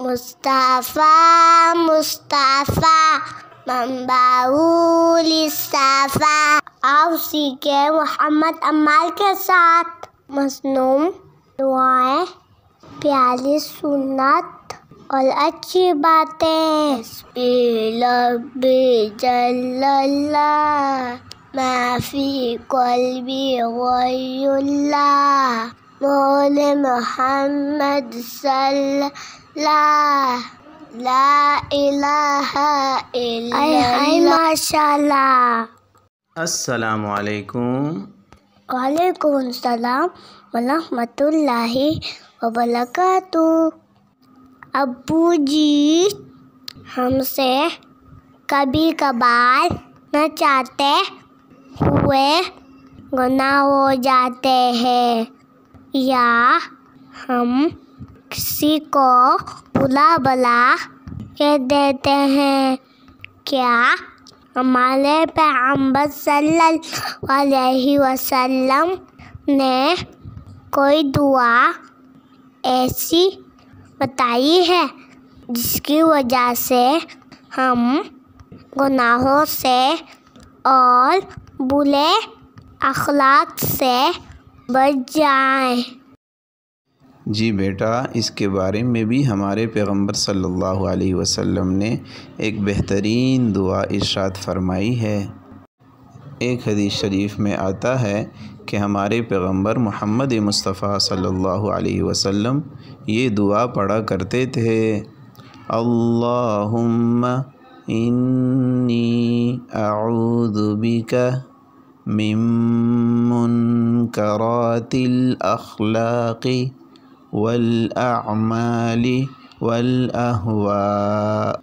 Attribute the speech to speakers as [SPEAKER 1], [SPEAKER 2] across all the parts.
[SPEAKER 1] مصطفیٰ مصطفیٰ منبع للصفا۔ آؤ سیکھیں محمد عمال کے ساتھ مصنوع دعائیں، پیاری سنت اور اچھی باتیں۔ حسبی ربی جل اللہ ما فی قلبی غیر اللہ مولى محمد صلی اللہ لا الہ الا اللہ۔ ماشاء اللہ۔
[SPEAKER 2] السلام علیکم۔
[SPEAKER 1] وعلیکم السلام ورحمۃ اللہ وبرکاتہ۔ ابو جی ہم سے کبھی کبھار نہ چاہتے ہوئے گناہ ہو جاتے ہیں، یا ہم کسی کو بلا بلا کہہ دیتے ہیں۔ کیا ہمارے پیغمبر صلی اللہ علیہ وسلم نے کوئی دعا ایسی بتائی ہے جس کی وجہ سے ہم گناہوں سے اور برے اخلاق سے بچ جائیں؟
[SPEAKER 2] جی بیٹا، اس کے بارے میں بھی ہمارے پیغمبر صلی اللہ علیہ وسلم نے ایک بہترین دعا ارشاد فرمائی ہے۔ ایک حدیث شریف میں آتا ہے کہ ہمارے پیغمبر محمد مصطفیٰ صلی اللہ علیہ وسلم یہ دعا پڑھا کرتے تھے: اللہم انی اعوذ بک من منکرات الاخلاق والاعمال والاہواء۔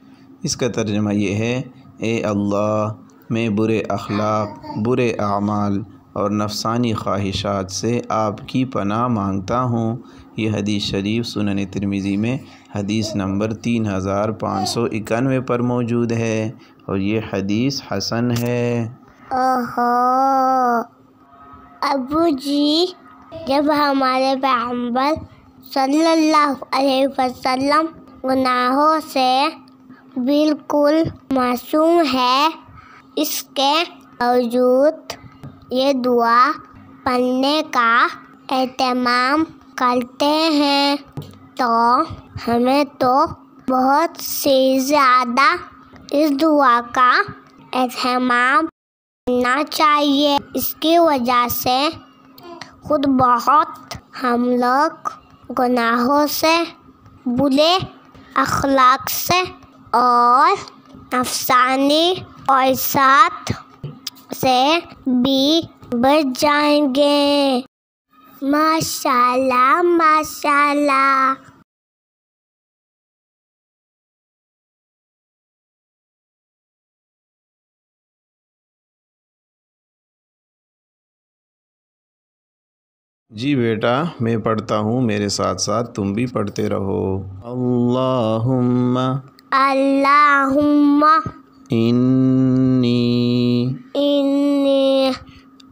[SPEAKER 2] اس کا ترجمہ یہ ہے: اے اللہ، میں برے اخلاق، برے اعمال اور نفسانی خواہشات سے آپ کی پناہ مانگتا ہوں۔ یہ حدیث شریف سنن ترمذی میں حدیث نمبر 3591 پر موجود ہے، اور یہ حدیث حسن ہے۔
[SPEAKER 1] ابو جی، جب ہمارے پیغمبر صلی اللہ علیہ وسلم گناہوں سے بالکل معصوم ہے، اس کے باوجود یہ دعا پڑھنے کا اہتمام کرتے ہیں، تو ہمیں تو بہت سے زیادہ اس دعا کا اہتمام کرنا چاہیے۔ اس کی وجہ سے خود بہت ہم لوگ گناہوں سے، برے اخلاق سے اور نفسانی خواہشات سے بھی بچ جائیں گے۔ ماشاء اللہ ماشاء اللہ۔
[SPEAKER 2] جی بیٹا، میں پڑھتا ہوں، میرے ساتھ ساتھ تم بھی پڑھتے رہو۔ اللہم
[SPEAKER 1] اللہم
[SPEAKER 2] انی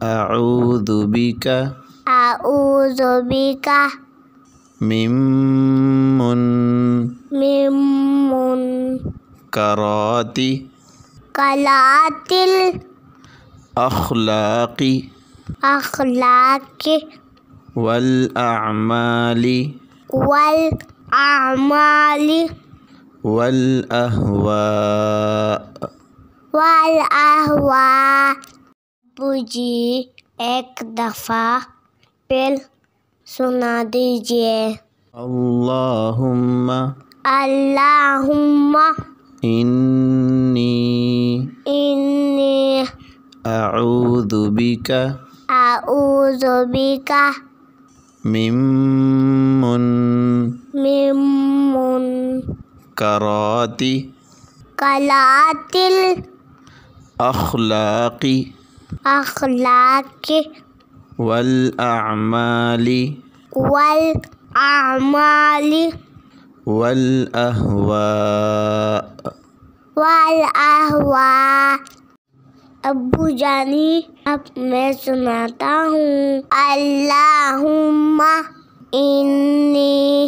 [SPEAKER 2] اعوذ بک
[SPEAKER 1] اعوذ بک
[SPEAKER 2] من منکرات الاخلاق والاعمال والاہواء۔ ابو جی ایک دفعہ پھر سنا دیجیے۔ اللہم انی اعوذ بک من منکرات الاخلاق والاعمال والاہواء۔
[SPEAKER 1] ابو جانی، اب میں سناتا ہوں۔ اللہم انی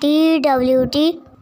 [SPEAKER 1] TWT